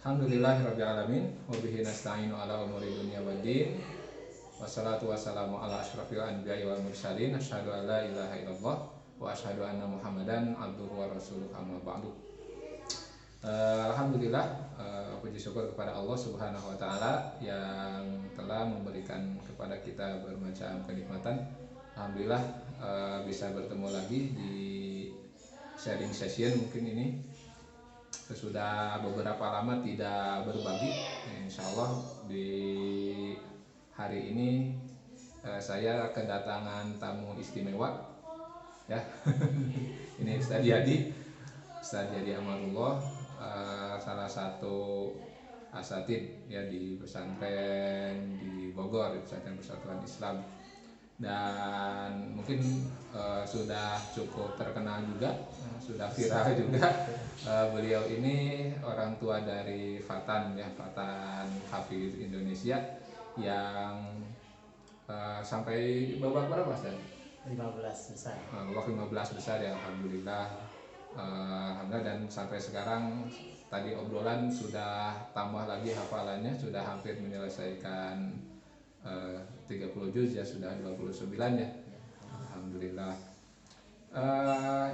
Alhamdulillahirabbil alamin wa bihi nasta'inu ala umuri dunya waddin. Wassalatu wassalamu ala asyrafil anbiya'i wal mursalin. Asyhadu an la ilaha illallah wa asyhadu anna Muhammadan abduhu wa rasuluh amma ba'du. Alhamdulillah, puji syukur kepada Allah Subhanahu wa taala yang telah memberikan kepada kita bermacam kenikmatan. Alhamdulillah bisa bertemu lagi di sharing session mungkin ini. Sudah beberapa lama tidak berbagi. Insya Allah di hari ini saya kedatangan tamu istimewa ya. Ini Ustaz Yadi Amarullah, salah satu asatid ya di pesantren di Bogor, di pesantren Persatuan Islam, dan mungkin sudah cukup terkenal juga, sudah viral juga. Beliau ini orang tua dari Fatan ya, Fatan Hafiz Indonesia yang sampai babak berapa Ustaz? 15 besar. Babak 15 besar ya, alhamdulillah. Alhamdulillah, dan sampai sekarang tadi obrolan sudah tambah lagi hafalannya, sudah hampir menyelesaikan 30 juz ya, sudah 29 ya. Alhamdulillah.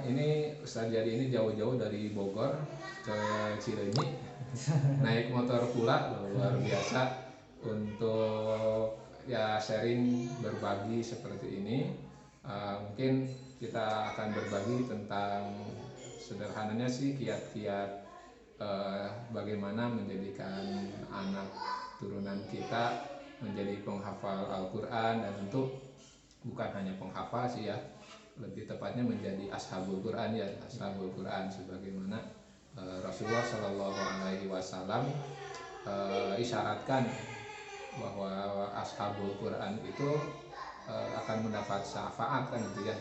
Ini Ustaz Yadi ini jauh-jauh dari Bogor ke Cileunyi naik motor pula, luar biasa, untuk ya sharing, berbagi seperti ini. Mungkin kita akan berbagi tentang sederhananya sih kiat-kiat bagaimana menjadikan anak turunan kita menjadi penghafal Al-Quran, dan tentu bukan hanya penghafal sih ya, lebih tepatnya menjadi ashabul Quran ya, ashabul Quran, sebagaimana Rasulullah Shallallahu Alaihi Wasallam isyaratkan bahwa ashabul Quran itu akan mendapat syafaat kan gitu ya.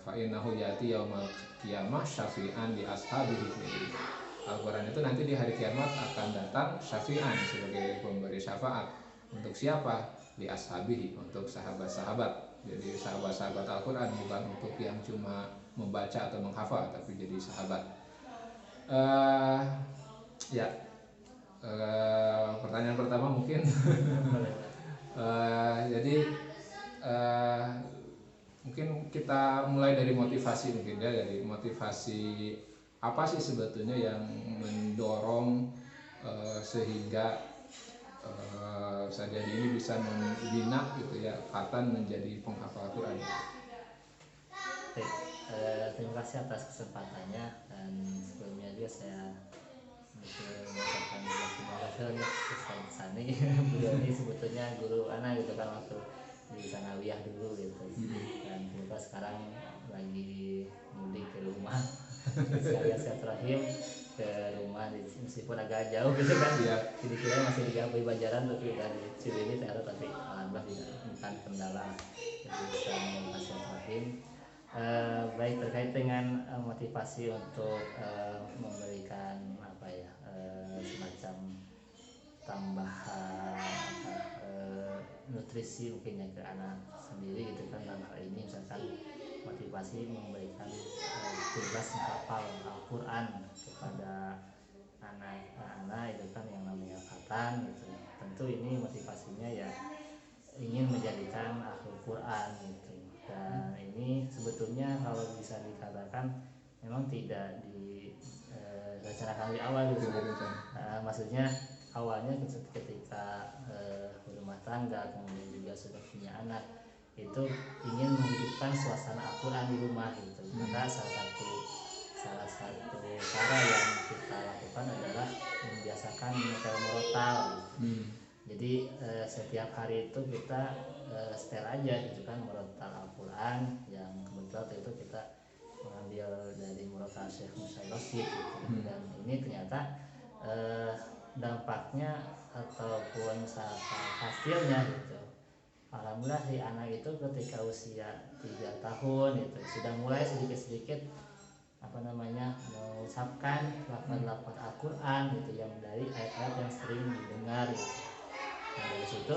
Fa innahu yati yaumal qiyamah syafi'an di ashabihi. Al-Quran itu nanti di hari kiamat akan datang syafi'an, sebagai pemberi syafaat. Untuk siapa? Di ashabihi, untuk sahabat-sahabat. Jadi sahabat-sahabat Al-Quran bukan untuk yang cuma membaca atau menghafal, tapi jadi sahabat. Pertanyaan pertama mungkin jadi mungkin kita mulai dari motivasi mungkin ya, dari motivasi apa sih sebetulnya yang mendorong sehingga Ustaz Yadi ini bisa membina gitu ya Fatan menjadi penghafal Quran. Terima kasih atas kesempatannya, dan sebelumnya juga saya mengucapkan terima kasih Ustaz Sani. Beliau ini sebetulnya guru anak gitu kan, waktu di Sanawiyah dulu gitu, dan semoga sekarang lagi mudik ke rumah. Saya terakhir ke rumah meskipun agak jauh gitu kan ya, kira-kira masih di Gapai Bajaran tapi udah di Cileunyi ternyata, tapi alhamdulillah tidak bukan kendala, jadi bisa mengasih rahim. Baik, terkait dengan motivasi untuk memberikan apa ya, semacam tambahan nutrisi mungkinnya ke anak sendiri gitu kan, dalam hal ini misalkan motivasi memberikan tugas menghafal Al-Quran kepada anak-anak itu kan yang namanya Fatan gitu. Tentu ini motivasinya ya ingin menjadikan ahlul Quran gitu, dan ini sebetulnya kalau bisa dikatakan memang tidak direncanakan di awal gitu. Maksudnya awalnya ketika berumah tangga, kemudian juga sudah punya anak, itu ingin menghidupkan suasana Al-Quran di rumah gitu. Maka salah satu cara yang kita lakukan adalah membiasakan menyetel murotal. Jadi setiap hari itu kita setel aja gitu kan murotal Al-Quran, yang kebetulan itu kita mengambil dari murotal Syekh Musa Rosyid gitu. Dan ini ternyata dampaknya ataupun hasilnya gitu, alhamdulillah si anak itu ketika usia 3 tahun itu sudah mulai sedikit-sedikit mengucapkan lafaz-lafaz Al-Quran gitu, yang dari ayat-ayat yang sering didengar gitu. Nah, dari situ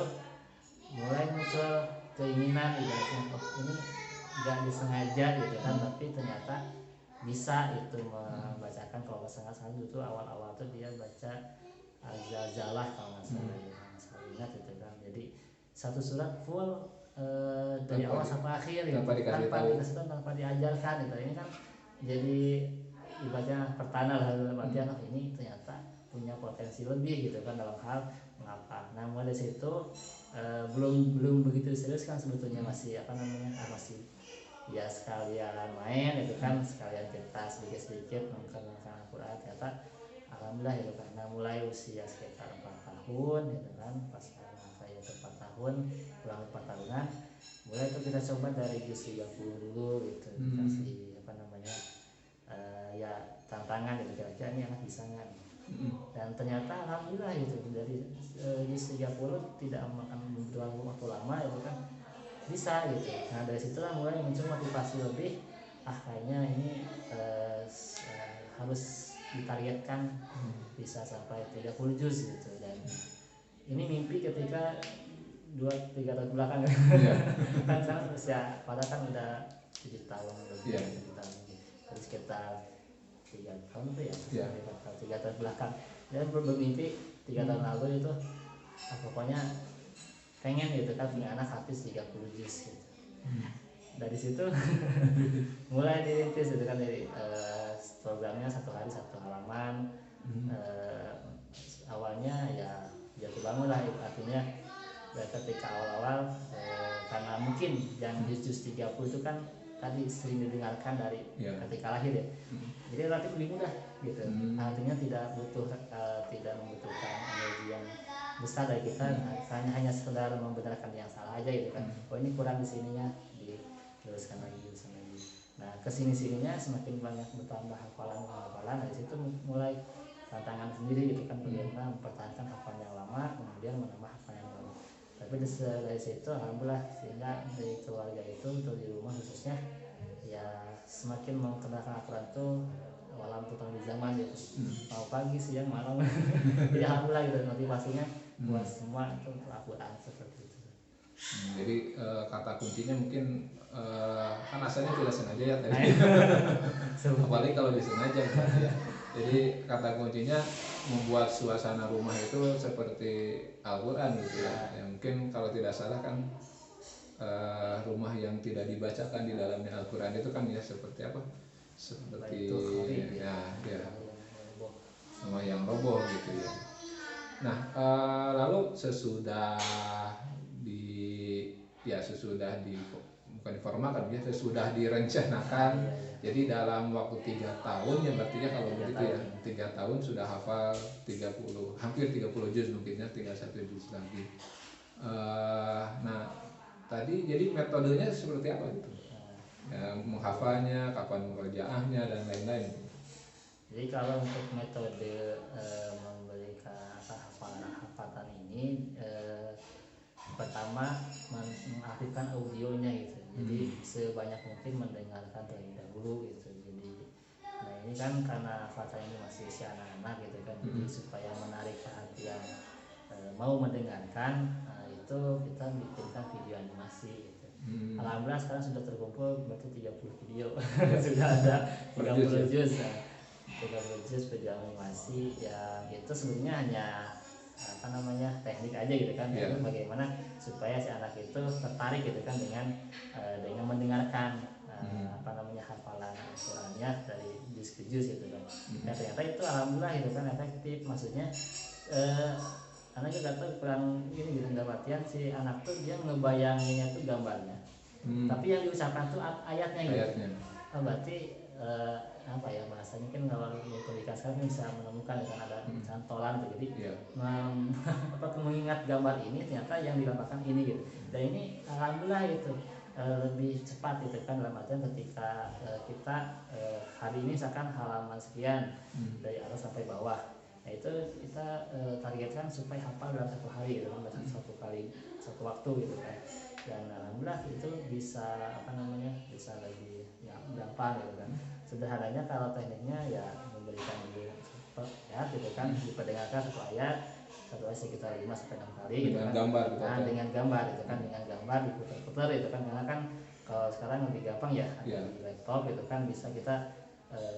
mulai muncul keinginan gitu, ini nggak disengaja gitu kan, tapi ternyata bisa itu membacakan. Kalau nggak salah itu awal-awal tuh dia baca Al-Zalah kalau nggak salah ya, saya ingat itu kan. Jadi satu surat full dari awal sampai akhir gitu, tanpa dikasih tahu, tanpa diajarkan gitu. Ini kan jadi ibaratnya pertanda lah, artian ini ternyata punya potensi lebih gitu kan dalam hal mengapa. Nah mulai dari situ belum begitu serius kan sebetulnya, masih masih ya sekalian main gitu kan, sekalian kita sedikit-sedikit mengenalkan Al-Quran. Ternyata alhamdulillah gitu kan. Nah mulai usia sekitar 4 tahun gitu kan, pas saya itu 4 tahun kurang 4 tahunan, mulai itu kita coba dari juz 30 dulu gitu, dikasih ya tantangan gitu, kira-kira ini anak bisa nggak. Dan ternyata alhamdulillah gitu, dari juz 30 tidak akan membutuhkan waktu lama itu kan, bisa gitu. Nah dari situlah mulai muncul motivasi lebih, kayaknya ini harus ditargetkan bisa sampai 30 juz gitu. Dan ini mimpi ketika 2-3 tahun belakang kan sekarang usia padahal kan udah 7 tahun lebih, 7 tahun lebih, terus sekitar 3 tahun tuh ya, 3 tahun belakang. Dan bermimpi 3 tahun lalu itu pokoknya pengen gitu kan punya anak habis 30 juz gitu. Dari situ mulai dirintis gitu kan, dari programnya 1 hari 1 halaman. Awalnya ya jatuh bangun lah, artinya ketika awal-awal karena mungkin yang juz 30 itu kan tadi sering didengarkan dari ketika lahir ya, jadi relatif lebih mudah gitu. Artinya tidak membutuhkan energi yang besar dari kita, hanya sekedar membenarkan yang salah aja gitu kan. Oh ini kurang di sininya, diluruskan lagi. Nah kesini-sininya semakin banyak bertambah hafalan. Dari situ mulai tantangan sendiri gitu kan, bagaimana mempertahankan hafalan yang lama kemudian menambah hafalan yang baru. Tapi dari situ alhamdulillah, sehingga dari keluarga itu atau di rumah khususnya ya semakin mengenalkan Al-Quran tuh walau tentang di zaman gitu, mau pagi siang malam jadi alhamdulillah gitu, motivasinya buat semua itu Al-Quran seperti itu. Jadi kata kuncinya mungkin kan asalnya tidak sengaja ya tadi. Apalagi kalau disengaja ya. Jadi kata kuncinya membuat suasana rumah itu seperti Al-Quran gitu ya. Mungkin kalau tidak salah kan rumah yang tidak dibacakan di dalamnya Al-Quran itu kan ya seperti apa? Seperti rumah yang roboh gitu ya. Nah lalu sesudah bukan diformalkan ya, sesudah direncanakan, jadi dalam waktu 3 tahun ya berarti ya, kalau begitu ya 3 tahun sudah hafal 30, hampir 30 juz, mungkinnya tinggal 1 juz lagi. Nah tadi jadi metodenya seperti apa gitu ya, menghafalnya, kapan murojaahnya dan lain-lain. Jadi kalau untuk metode memberikan hafatan ini, pertama mengaktifkan audionya gitu. Jadi sebanyak mungkin mendengarkan terlebih dahulu gitu. Jadi nah ini kan karena hafatan ini masih usia anak-anak gitu kan, jadi supaya menarik perhatian mau mendengarkan, itu kita bikinkan video animasi gitu. Alhamdulillah sekarang sudah terkumpul berarti 30 video sudah ada 30 juz. 30 juz video animasi yang itu sebenarnya hanya teknik aja gitu kan, itu bagaimana supaya si anak itu tertarik gitu kan dengan mendengarkan hafalan Al-Qurannya dari juz ke juz gitu kan. Dan ternyata itu alhamdulillah gitu kan efektif, maksudnya anak juga tuh kurang ini gitu, dalam artian si anak tuh dia ngebayanginnya tuh gambarnya, tapi yang diucapkan tuh ayatnya gitu. Berarti bahasanya kan kalau komunikasi sekarang bisa menemukan kan ada cantolan gitu. Jadi mengingat gambar ini ternyata yang dilambangkan ini gitu. Dan ini alhamdulillah itu lebih cepat gitu kan, dalam artian ketika kita hari ini misalkan halaman sekian dari atas sampai bawah, nah itu kita targetkan supaya hafal dalam 1 hari gitu kan, satu waktu gitu kan. Dan alhamdulillah itu bisa bisa lebih gampang gitu kan. Sederhananya kalau tekniknya ya memberikan ayat gitu kan, diperdengarkan 1 ayat sekitar 5-6 kali gitu kan, dengan gambar gitu kan, dengan gambar diputar-putar gitu kan, karena kan kalau sekarang lebih gampang ya, ada di laptop gitu kan, bisa kita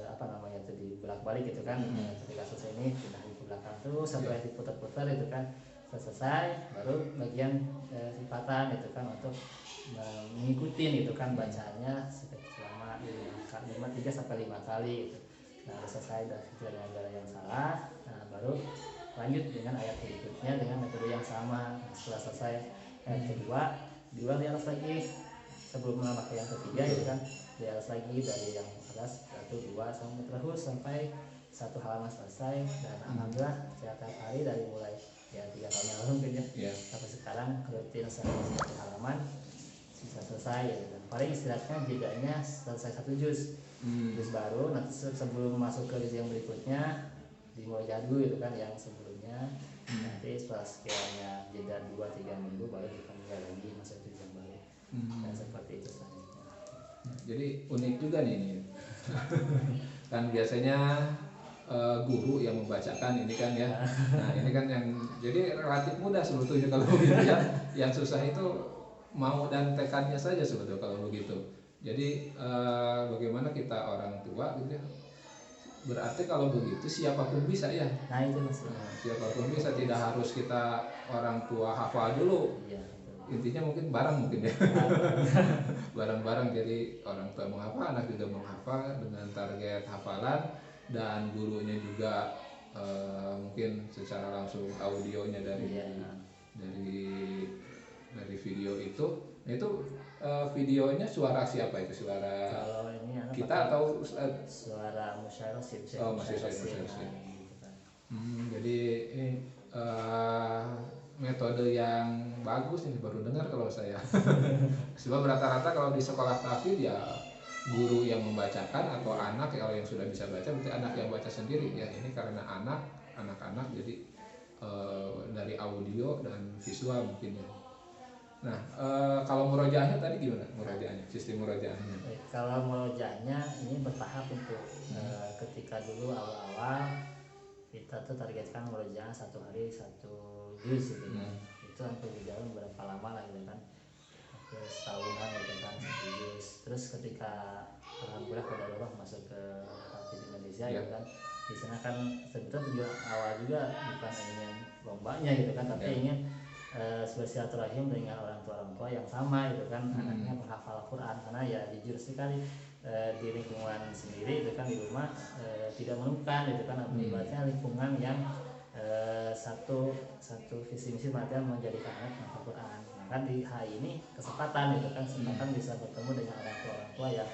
apa namanya itu dibolak-balik gitu kan. Ketika selesai ini pindah ke belakang terus setelah diputar-putar itu kan selesai, baru bagian sifatan itu kan untuk mengikuti itu kan bacaannya selama 3 sampai 5 kali gitu. Nah selesai dengan cara yang salah, nah baru lanjut dengan ayat berikutnya dengan metode yang sama. Nah, setelah selesai ayat kedua diulang di atas lagi sebelum menambah ke yang ketiga itu kan, di atas lagi dari yang atas 1, 2 sampai terus sampai satu halaman selesai. Dan alhamdulillah setiap hari dari mulai ya 3 tahun yang lalu mungkin ya sampai sekarang rutin satu halaman bisa selesai ya. Dan paling istirahatnya jedanya selesai 1 juz baru nanti sebelum masuk ke juz yang berikutnya dimulai jadul itu kan yang sebelumnya. Nanti setelah sekiranya jeda 2-3 minggu baru kita mulai lagi masuk juz yang baru. Dan seperti itu selanjutnya. Jadi unik juga nih ini. Kan biasanya guru yang membacakan ini kan ya. Nah ini kan yang jadi relatif mudah sebetulnya kalau begitu ya. Yang susah itu mau dan tekadnya saja sebetulnya kalau begitu. Jadi bagaimana kita orang tua gitu ya. Berarti kalau begitu siapapun bisa ya. Nah itu maksudnya. Siapapun bisa, tidak harus kita orang tua hafal dulu. Iya. Intinya mungkin bareng ya. Bareng-bareng, jadi orang tua menghafal, anak juga menghafal dengan target hafalan, dan gurunya juga mungkin secara langsung audionya dari video itu. Nah itu videonya suara siapa itu? Suara Kalau ini kita atau suara musyawarah masih jadi ini metode yang bagus ini, baru dengar kalau saya. Sebab rata-rata kalau di sekolah tahfidz ya guru yang membacakan atau anak kalau yang sudah bisa baca berarti anak yang baca sendiri ya. Ini karena anak-anak jadi dari audio dan visual mungkin ya. Nah kalau murojaahnya tadi gimana murojaahnya, sistem murojaahnya? Kalau murojaahnya ini bertahap untuk ketika dulu awal-awal kita tuh targetkan murojaah 1 hari 1 juz gitu kan. Itu hampir berjalan berapa lama lah gitu kan, hampir setahunan gitu kan 1 juz. Terus ketika alhamdulillah pada Allah masuk ke Tahfidz Indonesia gitu kan, di sana kan sebetulnya tujuan awal juga bukan ingin lombanya gitu kan, tapi ingin bersilaturahim dengan orang tua yang sama gitu kan, anaknya menghafal Quran. Karena ya jujur sekali di lingkungan sendiri itu kan di rumah tidak menemukan gitu kan, ibaratnya lingkungan yang satu visi misi perhatian menjadikan anak menghafal Quran. Nah, kan di HI ini kesempatan gitu kan, kesempatan bisa bertemu dengan orang tua yang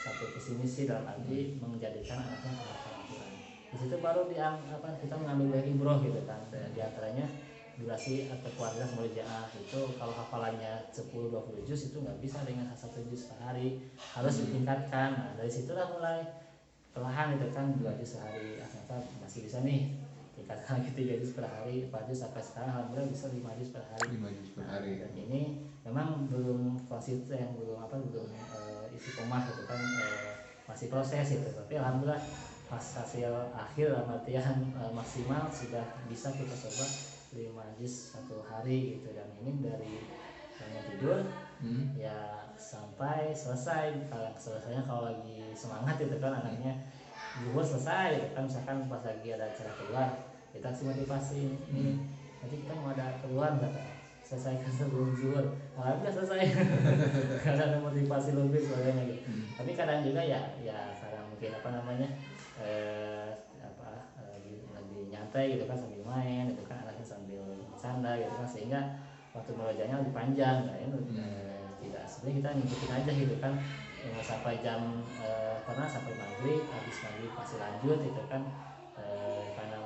satu visi misi dalam arti menjadikan anaknya menghafal Quran. Di situ baru kita mengambil dari ibrah gitu kan, di antaranya durasi atau kualitas murojaah itu. Kalau hafalannya 10-20 juz itu nggak bisa dengan 1 juz per hari, harus ditingkatkan. Nah dari situlah mulai perlahan itu kan 2 juz sehari, ternyata masih bisa nih tingkatkan lagi 3 juz per hari, 4 juz sampai sekarang alhamdulillah bisa 5 juz per hari. 5 juz per hari. Dan ini memang belum konsisten, belum isi komah gitu kan, masih proses itu. Tapi alhamdulillah pas hasil akhir dalam artian maksimal sudah bisa kita coba 5 juz 1 hari gitu. Dan ini dari bangun tidur ya sampai selesai. Kalau selesainya kalau lagi semangat itu kan anaknya zuhur selesai gitu kan, misalkan pas lagi ada acara keluar kita kasih motivasi ini nanti kita mau ada keluar nggak, selesaikan sebelum zuhur. Alhamdulillah selesai. Karena ada motivasi lebih sebagainya gitu. Tapi kadang juga ya karena mungkin lebih nyantai gitu kan, sambil main gitu kan, anaknya sambil bercanda gitu kan, sehingga waktu murojaahnya lebih panjang. Nah ini tidak, sebenarnya kita ngikutin aja gitu kan, sampai jam karena sampai maghrib, habis maghrib masih lanjut gitu kan, karena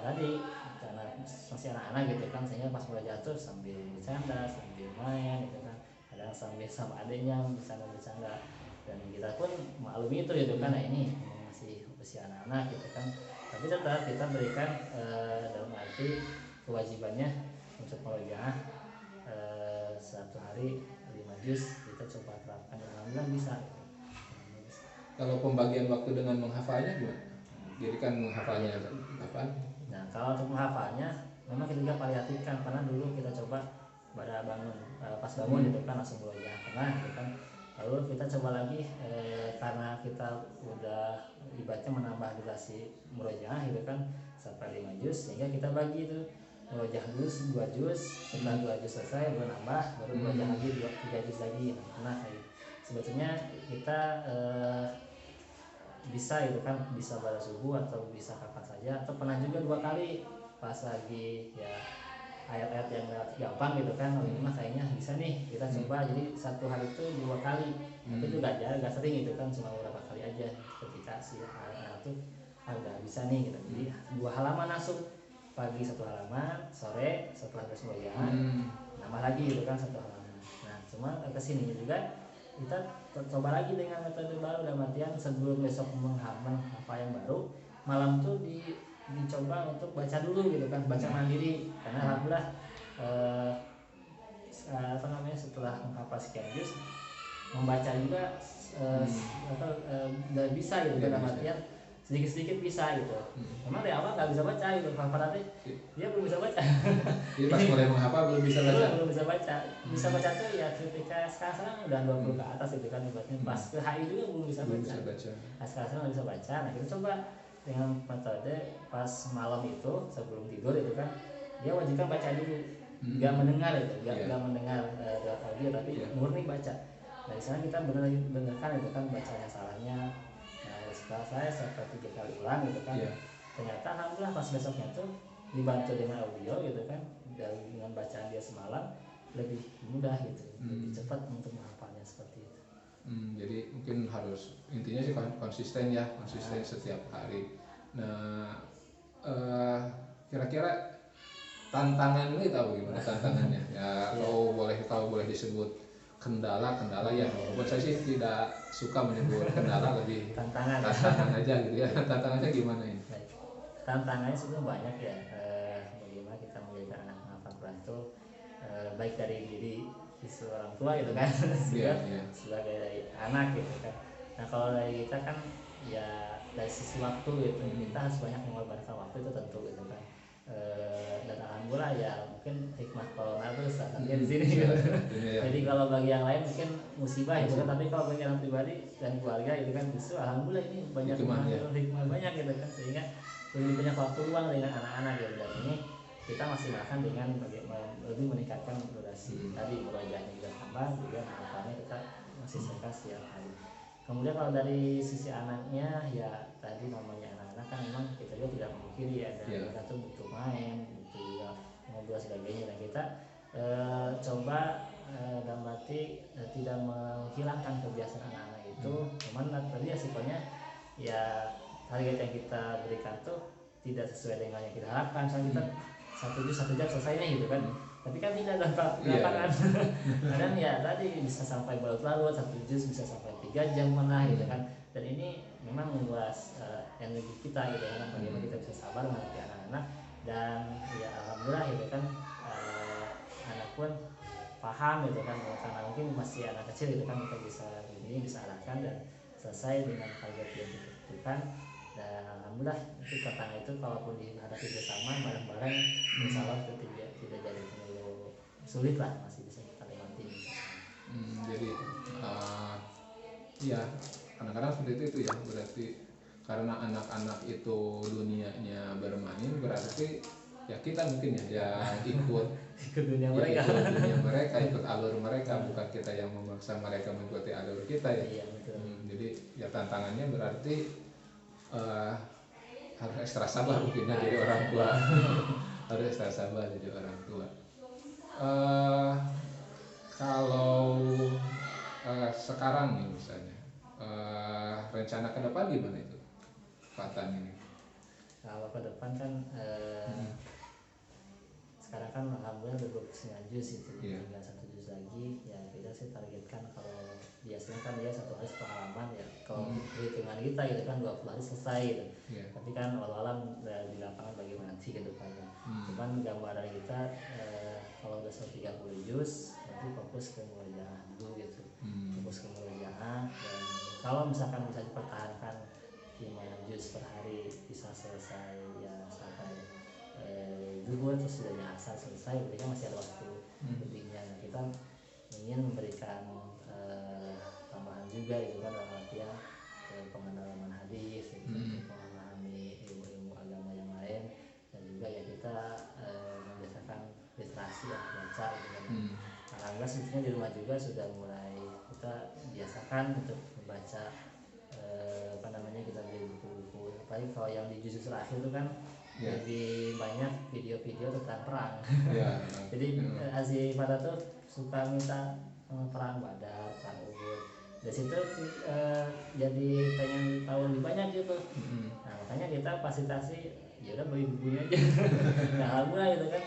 masih anak-anak gitu kan, sehingga pas murojaah tuh sambil bercanda, sambil main gitu kan, kadang sambil sama adiknya bercanda. Dan kita pun maklumi itu gitu kan, nah ini masih usia anak-anak gitu kan, tapi tetap kita berikan dalam arti kewajibannya untuk murojaah 1 hari 5 juz kita coba terapkan, alhamdulillah bisa gitu. Kalau pembagian waktu dengan menghafalnya gimana? Jadi kan menghafalnya kapan? Nah kalau untuk menghafalnya memang kita juga variatifkan, karena dulu kita coba pada pas bangun gitu kan langsung murojaah, karena gitu kan Lalu kita coba lagi karena kita udah ibaratnya menambah durasi murojaah gitu kan sampai 5 juz, sehingga kita bagi itu murojaah dulu 2 juz, setelah 2 juz selesai baru nambah, baru murojaah lagi 3 juz lagi. Nah sebetulnya kita bisa gitu kan, bisa pada subuh atau bisa kapan saja, atau pernah juga 2 kali pas lagi ya ayat-ayat yang gampang gitu kan. Ini mah kayaknya bisa nih kita coba, jadi satu hari itu 2 kali, tapi itu gak sering gitu kan, cuma beberapa kali aja ketika si anak tuh udah bisa nih gitu. Jadi 2 halaman langsung, pagi 1 halaman, sore setelah beres murojaah nambah lagi gitu kan 1 halaman. Nah cuma kesini juga kita coba lagi dengan metode baru, dalam artian sebelum besok menghafal apa yang baru, malam tuh dicoba untuk baca dulu gitu kan, baca mandiri. Karena alhamdulillah setelah menghafal sekian juz, membaca juga udah bisa gitu, dalam artian sedikit-sedikit bisa gitu. Memang dari awal nggak bisa baca gitu, hafalannya dia belum bisa baca. Jadi pas mulai menghafal belum bisa baca. Belum bisa baca. Bisa baca tuh ya ketika sekarang udah 20 ke atas gitu kan, ibaratnya pas ke HI juga belum bisa baca. Nah, sekarang nggak bisa baca. Nah kita coba dengan metode pas malam itu sebelum tidur itu kan, dia wajibkan baca dulu, nggak mendengar itu, nggak mendengar audio, tapi murni baca. Dari sana kita benar-benarkan itu kan bacanya salahnya. Setelah saya sampai 3 kali ulang gitu kan, ternyata alhamdulillah pas besoknya tuh dibantu dengan audio gitu kan, dengan bacaan dia semalam lebih mudah gitu, lebih cepat untuk menghafalnya seperti itu. Jadi mungkin harus intinya sih konsisten ya, konsisten setiap hari. Nah kira-kira tantangan ini tahu gimana tantangannya ya? Kalau boleh disebut kendala ya, walaupun saya sih tidak suka menyebut kendala, lebih tantangan aja gitu ya. Tantangannya gimana ini? Tantangannya sebenarnya banyak ya, bagaimana kita menjaga anak menghafal Quran itu baik dari diri seorang tua gitu kan, sebagai dari anak gitu kan. Nah kalau dari kita kan ya dari sisi waktu gitu, kita harus banyak mengorbankan waktu itu tentu gitu kan. Dan alhamdulillah ya mungkin hikmah corona itu salah satunya di sini gitu. Jadi kalau bagi yang lain mungkin musibah gitu kan, tapi kalau bagi anak pribadi dan keluarga itu kan justru alhamdulillah ini banyak hikmah banyak gitu kan, sehingga lebih banyak waktu luang dengan anak-anak gitu. Dan ini kita masih makan dengan lebih meningkatkan durasi tadi, murojaahnya juga tambah, juga manfaatnya kita masih sekat setiap hari. Kemudian kalau dari sisi anaknya ya tadi namanya anak-anak kan memang kita juga tidak memungkiri ya, dan mereka tuh butuh main, butuh juga ngobrol sebagainya, dan kita coba dalam arti tidak menghilangkan kebiasaan anak-anak itu. Cuman tadi resikonya ya target yang kita berikan tuh tidak sesuai dengan yang kita harapkan. Misalnya kita 1 jam selesai nih gitu kan, tapi kan tidak dapat lapangan. Kadang ya tadi bisa sampai berlarut-larut, 1 juz bisa sampai 3 jam mana gitu kan. Dan ini memang menguras energi kita gitu kan, bagaimana kita bisa sabar menghadapi anak-anak. Dan ya alhamdulillah gitu kan, anak pun paham gitu kan, karena mungkin masih anak kecil gitu kan, kita bisa arahkan dan selesai dengan target yang ditentukan. Dan alhamdulillah itu tantangan itu kalaupun dihadapi bersama bareng-bareng, insya Allah itu tidak jadi terlalu sulit lah, masih bisa kita lewati. Jadi ya kadang-kadang seperti itu ya, berarti karena anak-anak itu dunianya bermain, berarti ya kita mungkin ya ikut dunia mereka, ikut alur mereka, bukan kita yang memaksa mereka mengikuti alur kita ya. Jadi ya tantangannya berarti harus ekstra sabar mungkin jadi orang tua. Harus ekstra sabar jadi orang tua. Kalau sekarang nih misalnya, rencana ke depan gimana itu Pak Tan ini? Kalau ke depan kan sekarang kan alhamdulillah udah 29 juz itu, tinggal 1 juz lagi ya. Kita sih targetkan, kalau biasanya kan dia 1 hari 1 halaman ya, kalau hitungan kita gitu kan 20 hari selesai gitu. Tapi kan walau di lapangan bagaimana nanti ke depannya. Cuman gambaran kita kalau udah 130 juz nanti fokus ke murojaah dulu gitu, fokus ke murojaah. Dan kalau misalkan bisa dipertahankan 5 juz per hari bisa selesai ya sampai zuhur, terus sudahnya asar selesai, berarti masih ada waktu lebihnya. Nah, kita ingin memberikan tambahan juga gitu kan dalam artian pengenalan hadis gitu, memahami ilmu-ilmu agama yang lain, dan juga ya kita membiasakan literasi ya, baca gitu kan. Alhamdulillah sebetulnya di rumah juga sudah mulai kita biasakan untuk membaca kita beli buku-buku, apalagi kalau yang di juz terakhir itu kan lebih banyak video-video tentang perang. Jadi Azi pada tuh suka minta perang Badar, perang Uhud. Dari situ jadi pengen tahu lebih banyak gitu. Nah makanya kita fasilitasi ya udah beli bukunya aja. Nah alhamdulillah gitu kan.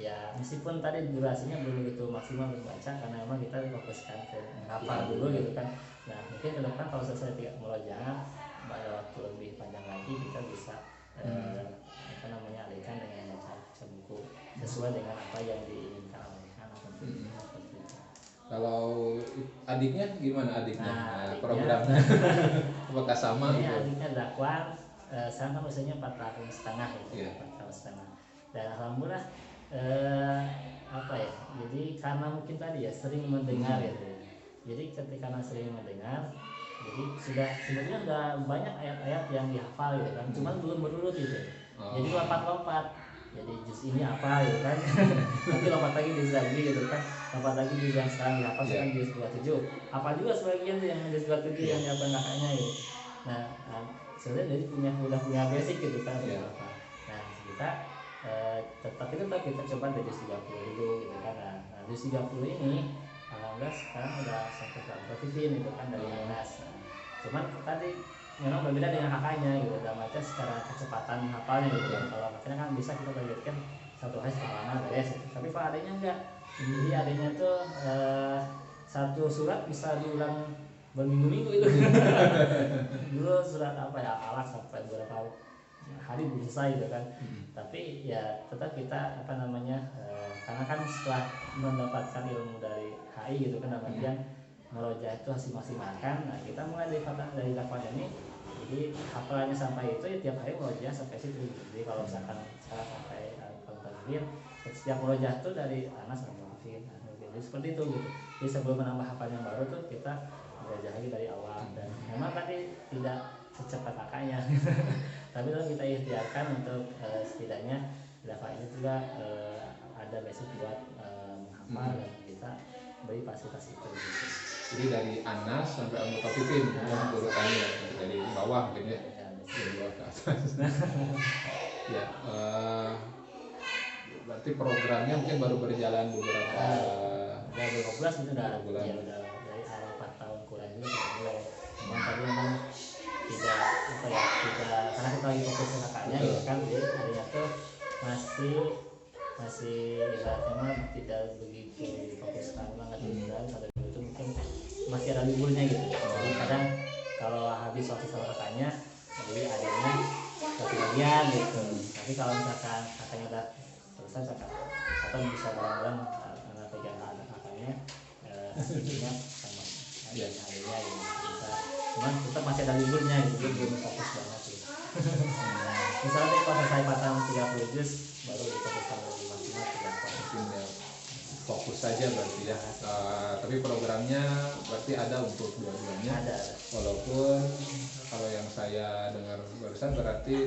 Ya meskipun tadi durasinya belum begitu maksimal untuk baca karena memang kita fokuskan ke hafal dulu gitu kan. Nah mungkin ke depan kalau selesai 3 murojaah pada waktu lebih panjang lagi kita bisa alihkan dengan baca buku sesuai dengan apa yang diinginkan oleh anak tentunya. Kalau adiknya gimana adiknya? Nah, programnya apakah sama gitu? gitu? Adiknya Zakwan sekarang kan usianya 4 tahun setengah gitu, 4 tahun setengah. Dan alhamdulillah jadi karena mungkin tadi ya sering mendengar gitu. Jadi ketika sering mendengar, jadi sebetulnya sudah banyak ayat-ayat yang dihafal gitu kan, cuman belum berurut gitu. Jadi lompat-lompat. Jadi juz ini apa gitu kan. Nanti lompat lagi juz lagi gitu kan. Lompat lagi juz yang sekarang dihafal sekarang juz 27. Apa juga sebagian yang juz 27 yang dihafal kakaknya gitu. Nah, sebenarnya jadi udah punya basic gitu kan. Nah, kita tetap kita coba dari juz 30 dulu gitu kan. Nah, juz 30 ini alhamdulillah sekarang udah sampai ke Al-Fatihah gitu kan dari Anas. Cuman tadi memang berbeda dengan kakaknya gitu, dalam artian secara kecepatan hafalnya gitu. Kalau kakaknya kan bisa kita targetkan 1 hari setengah lama beres gitu. Tapi kalau adanya enggak. Jadi adanya tuh 1 surat bisa diulang berminggu-minggu itu. Dulu surat Al-Alaq sampai beberapa hari belum selesai gitu kan. Tapi ya tetap kita karena kan setelah mendapatkan ilmu dari HI gitu kan, dalam artian murojaah itu masih makan. Nah kita mulai dari Zakwan ini, jadi hafalannya sampai itu ya tiap hari murojaah sampai situ. Jadi kalau misalkan sekarang sampai Al-Fatihah, setiap murojaah itu dari Anas sampai Al-Fatihah. Jadi seperti itu gitu. Jadi sebelum menambah hafalan yang baru tuh kita belajar lagi dari awal. Dan memang tadi tidak secepat kakaknya. Tapi kita ikhtiarkan untuk setidaknya Zakwan ini juga ada basic buat menghafal, dan kita beri fasilitas itu gitu. Jadi dari Anas sampai Al-Mutaffifin urutannya dari bawah mungkin ya, dari bawah ke atas. Ya, berarti programnya mungkin baru berjalan beberapa bulan itu udah dari awal 4 tahun kurang juga kita mulai. Memang tadi memang tidak karena kita lagi fokus ke kakaknya gitu kan, jadi adanya tuh masih ibaratnya tidak begitu fokuskan banget gitu kan. Pada itu mungkin masih ada liburnya gitu. Jadi kadang kalau habis waktu sama kakaknya, jadi adanya satu bagian gitu. Tapi kalau misalkan kakaknya udah selesai atau bisa bareng-bareng pegang kakaknya, intinya sama adanya gitu bisa. Cuman tetap masih ada liburnya gitu, jadi belum fokus banget gitu. Misalnya kalau selesai pasang 30 juz baru difokuskan lebih maksimal ke fokus saja berarti ya. Tapi programnya berarti ada untuk dua-duanya. Ada. Walaupun kalau yang saya dengar barusan berarti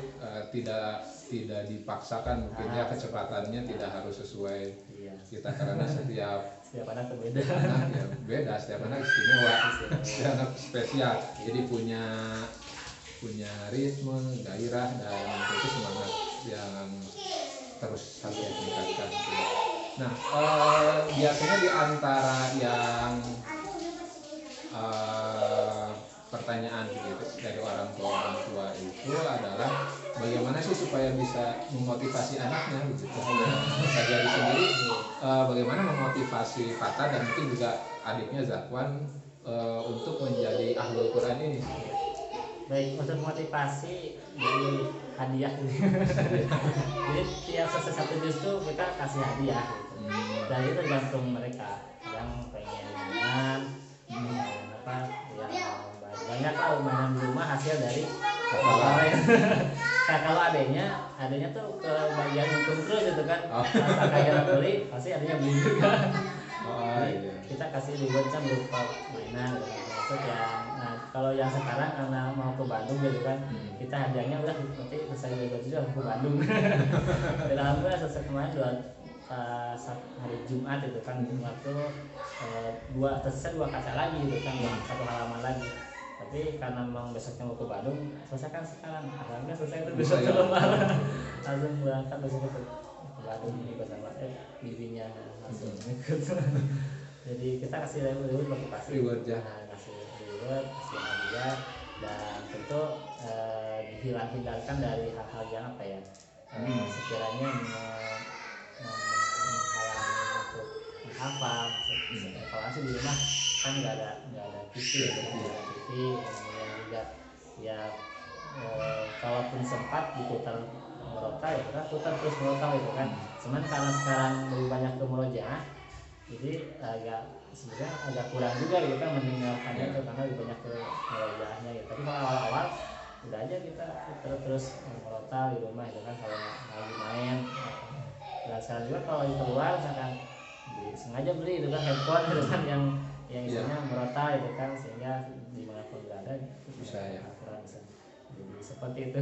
tidak dipaksakan mungkin ya, kecepatannya tidak harus sesuai kita, karena setiap anak berbeda. Anak ya beda, setiap anak istimewa, setiap anak spesial. Jadi punya ritme, gairah, dan itu semangat yang terus harus ditingkatkan. Nah, biasanya di antara yang pertanyaan gitu dari orang tua itu adalah bagaimana sih supaya bisa memotivasi anaknya begitu. Kak Jadi sendiri bagaimana memotivasi Fatah dan mungkin juga adiknya Zakwan untuk menjadi ahlul Quran ini? Baik, untuk motivasi jadi hadiah gitu. Jadi tiap selesai 1 juz tuh mereka kasih hadiah gitu. Dan itu tergantung mereka. Yang pengen mainan, banyak lah mainan di rumah hasil dari hafalan. Nah kalau adanya tuh ke bagian untung terus gitu kan. Kakaknya beli pasti adanya beli juga. Oh Jadi iya. kita kasih reward kan berupa mainan gitu kan. Termasuk yang kalau yang sekarang karena mau ke Bandung gitu kan, kita hadiahnya udah nanti selesai reward juga ke Bandung. Dan alhamdulillah selesai kemarin hari Jumat itu kan waktu selesai 2 kaca lagi gitu kan, 1 halaman lagi. Tapi karena memang besoknya mau ke Bandung, selesaikan sekarang. Alhamdulillah selesai itu besok ke lebaran. Langsung berangkat besok ke Bandung ikut sama bibinya langsung ikut. Jadi kita kasih reward motivasi, kasih reward, kasih hadiah, dan tentu hindarkan dari hal-hal yang apa ya, sekiranya menghalangi untuk menghafal. Kalau di rumah kan nggak ada TV, nggak ada TV, kemudian juga ya kalaupun sempat diputar murotal ya kita putar terus murotal itu kan. Cuman karena sekarang lebih banyak ke murojaah, jadi sebenarnya agak kurang juga gitu kan mendengarkannya tuh, karena lebih banyak ke murojaahnya gitu. Tapi kalau awal-awal udah aja kita putar terus murotal di rumah itu kan kalau lagi main. Dan sekarang juga kalau di keluar misalkan sengaja beli itu kan headphone gitu kan yang isinya murotal itu kan, sehingga dimanapun berada bisa ya. bisa. Jadi seperti itu.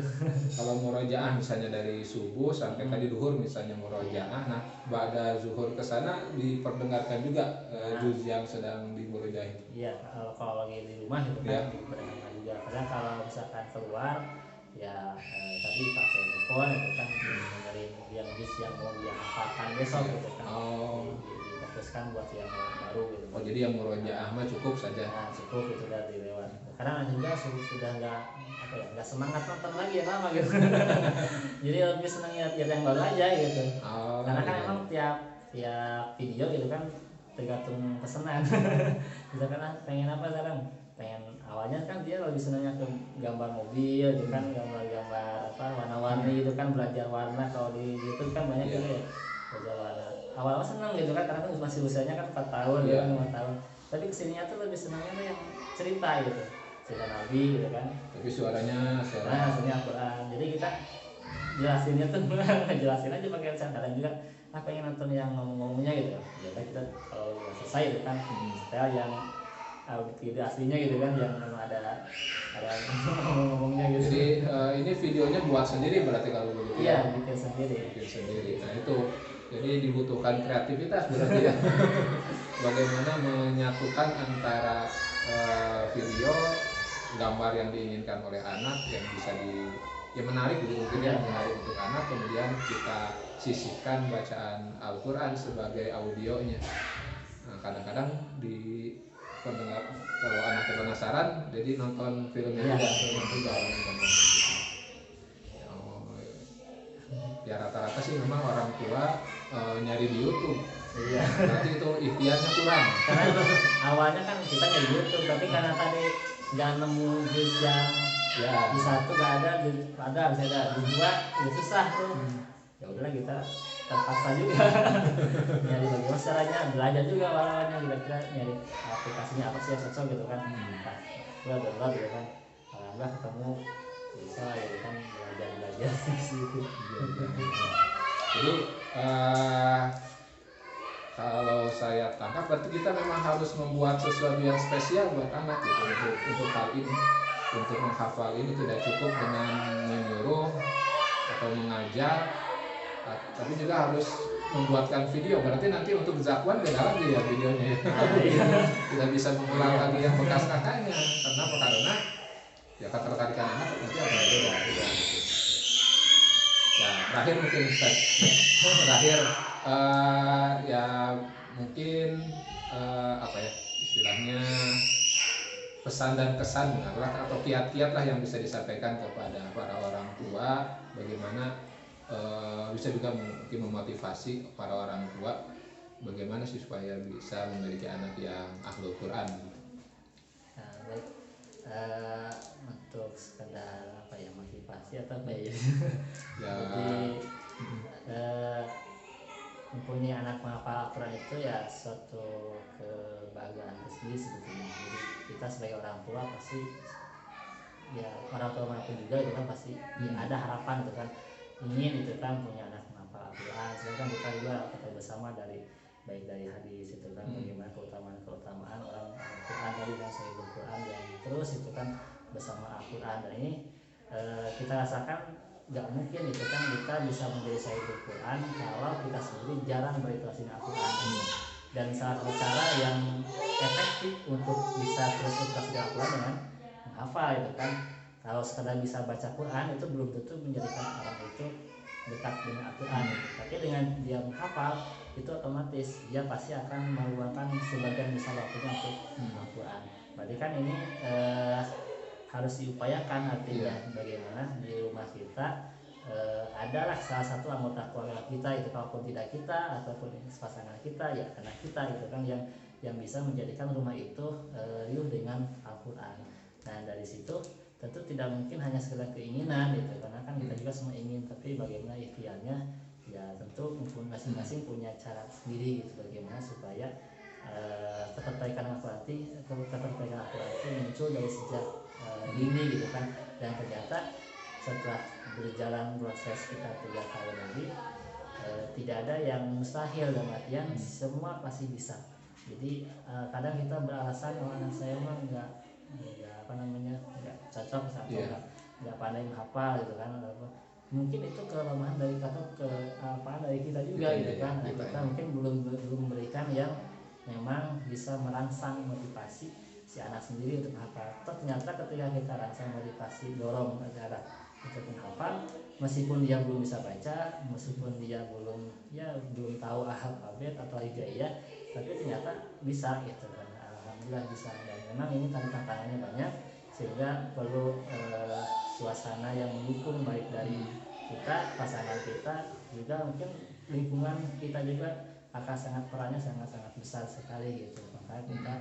Kalau murojaah misalnya dari subuh sampai tadi duhur misalnya murojaah, nah ba'da zuhur ke sana diperdengarkan juga juz yang sedang dimurojahin. Iya, kalau lagi di rumah itu kan diperdengarkan juga. Karena kalau misalkan keluar ya tadi pakai handphone itu kan dengerin yang juz yang mau dia hafalkan besok gitu kan. Difokuskan buat yang baru gitu. Oh jadi yang murojaah mah cukup saja. Nah, cukup itu udah dilewat. Karena juga sudah nggak semangat nonton lagi ya lama gitu. Jadi lebih senang lihat yang baru aja gitu. Karena kan emang tiap video gitu kan tergantung pesanan. Misalkan pengen apa sekarang, pengen awalnya kan dia lebih senangnya ke gambar mobil gitu kan, gambar warna-warni gitu kan, belajar warna. Kalau di YouTube kan banyak juga ya belajar warna. Awal-awal senang gitu kan, karena kan masih usianya kan 4 tahun ya, 5 tahun. Tapi kesininya tuh lebih senangnya tuh yang cerita gitu, cerita Nabi gitu kan. Tapi suaranya Al-Quran. Jadi kita jelasinnya tuh ngejelasin aja pakai kadang juga pengen nonton yang ngomong-ngomongnya gitu. Ya kita kalau selesai itu kan setel yang video aslinya gitu kan, yang memang ada ngomong-ngomongnya gitu. Jadi ini videonya buat sendiri berarti kalau begitu? Iya, bikin sendiri. Nah itu jadi dibutuhkan kreativitas berarti ya. Bagaimana menyatukan antara video, gambar yang diinginkan oleh anak yang bisa menarik gitu mungkin ya, menarik untuk anak, kemudian kita sisihkan bacaan Al-Quran sebagai audionya. Nah kadang-kadang kalau anaknya penasaran jadi nonton filmnya juga. Ya rata-rata sih memang orang tua nyari di YouTube. Iya. Berarti itu ikhtiarnya kurang. Karena awalnya kan kita nyari YouTube, tapi karena tadi nggak nemu juz yang di satu nggak ada, bisa ada di dua ya susah tuh. Ya udahlah kita terpaksa juga nyari bagaimana caranya, belajar juga awalnya kira-kira nyari aplikasinya apa sih yang cocok gitu kan. Gua download gitu kan, alhamdulillah ketemu bisa gitu kan, belajar di situ. Jadi kalau saya tangkap berarti kita memang harus membuat sesuatu yang spesial buat anak gitu untuk hal ini, untuk menghafal ini. Tidak cukup dengan menyuruh atau mengajar, tapi juga harus membuatkan video. Berarti nanti untuk zakwan beda lagi ya videonya ya. Tidak bisa mengulang lagi yang bekas kakaknya karena ya ketertarikan anak nanti ada beda. Ya terakhir mungkin ya mungkin apa ya istilahnya, pesan dan kesan atau kiat-kiat lah yang bisa disampaikan kepada para orang tua, bagaimana bisa juga mungkin memotivasi para orang tua bagaimana sih supaya bisa memiliki anak yang ahlul Quran. Nah, baik. Untuk sekedar apa ya, motivasi atau apa ya. Jadi mempunyai anak menghafal Al-Quran itu ya suatu kebahagiaan tersendiri sebetulnya. Jadi kita sebagai orang tua pasti ya, orang tua manapun juga itu kan pasti ada harapan itu kan, ingin itu kan punya anak menghafal Al-Quran. Sedangkan kita juga ketahui bersama dari baik dari hadis itu kan bagaimana keutamaan orang Al-Quran tadi kan Sahihul Quran yang terus itu kan bersama Al-Quran. Dan ini kita rasakan nggak mungkin itu kan kita bisa menjadi Sahihul Quran kalau kita sendiri jarang berinteraksi dengan Al-Quran. Dan salah satu cara yang efektif untuk bisa terus berinteraksi dengan Al-Quran dengan menghafal itu kan. Kalau sekedar bisa baca Quran itu belum tentu menjadikan orang itu dekat dengan Al-Quran. Tapi dengan dia menghafal itu otomatis dia pasti akan meluangkan sebagian besar waktunya untuk Al-Quran. Berarti kan ini harus diupayakan, artinya bagaimana di rumah kita adalah salah satu anggota keluarga kita itu, kalaupun tidak kita ataupun pasangan kita ya anak kita itu kan yang bisa menjadikan rumah itu riuh dengan Al-Quran. Nah dari situ tentu tidak mungkin hanya sekedar keinginan gitu, karena kan kita juga semua ingin, tapi bagaimana ikhtiarnya ya tentu masing-masing punya cara sendiri gitu, bagaimana supaya ketertarikan Al-Quran itu muncul dari sejak dini gitu kan. Dan ternyata setelah berjalan proses kita 3 tahun lagi tidak ada yang mustahil, dalam artian semua pasti bisa. Jadi kadang kita beralasan anak saya mah nggak cocok atau nggak pandai menghafal gitu kan, mungkin itu kelemahan dari dari kita juga gitu kan. Kita mungkin belum memberikan yang memang bisa merangsang motivasi si anak sendiri untuk menghafal. Ternyata ketika kita rangsang motivasi, dorong agar untuk menghafal, meskipun dia belum bisa baca, meskipun dia belum tahu alfabet atau hijaiyah, tapi ternyata bisa gitu kan. Alhamdulillah bisa. Dan memang ini tantangannya banyak, sehingga perlu suasana yang mendukung, baik dari kita, pasangan kita, juga mungkin lingkungan kita juga akan perannya sangat besar sekali gitu. Makanya kita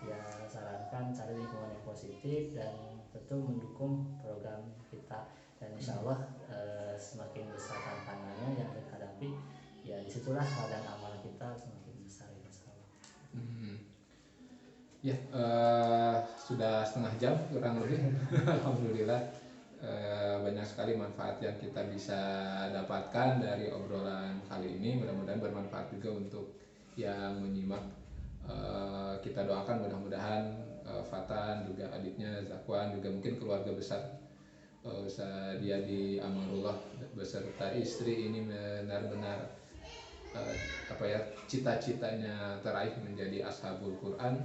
ya sarankan cari lingkungan yang positif dan tentu mendukung program kita. Dan insya Allah semakin besar tantangannya yang kita hadapi, ya disitulah ladang amal kita semakin besar insya Allah. Ya, sudah setengah jam kurang lebih. Alhamdulillah banyak sekali manfaat yang kita bisa dapatkan dari obrolan kali ini. Mudah-mudahan bermanfaat juga untuk yang menyimak. Kita doakan mudah-mudahan Fatan, juga adiknya Zakwan, juga mungkin keluarga besar Diadi Amarullah beserta istri ini benar-benar cita-citanya teraih menjadi ashabul Quran,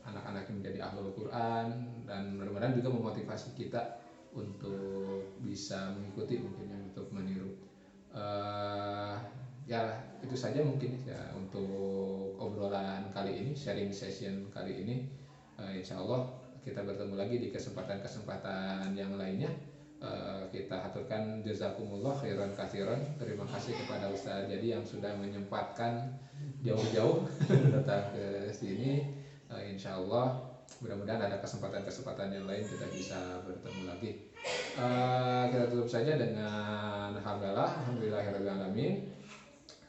anak-anaknya menjadi ahlul Quran, dan mudah-mudahan juga memotivasi kita untuk bisa mengikuti, mungkin untuk meniru. Ya itu saja mungkin ya untuk obrolan kali ini, sharing session kali ini. Insya Allah kita bertemu lagi di kesempatan-kesempatan yang lainnya. Kita haturkan jazakumullah khairan katsiran. Terima kasih kepada Ustaz Jadi yang sudah menyempatkan jauh-jauh datang ke sini. Insya Allah mudah-mudahan ada kesempatan-kesempatan yang lain kita bisa bertemu lagi. Kita tutup saja dengan alhamdulillahirabbil alamin.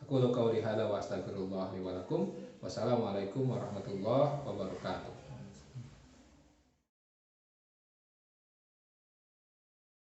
Aku qauli hadza wa astaghfirullah li wa lakum. Wassalamualaikum warahmatullahi wabarakatuh.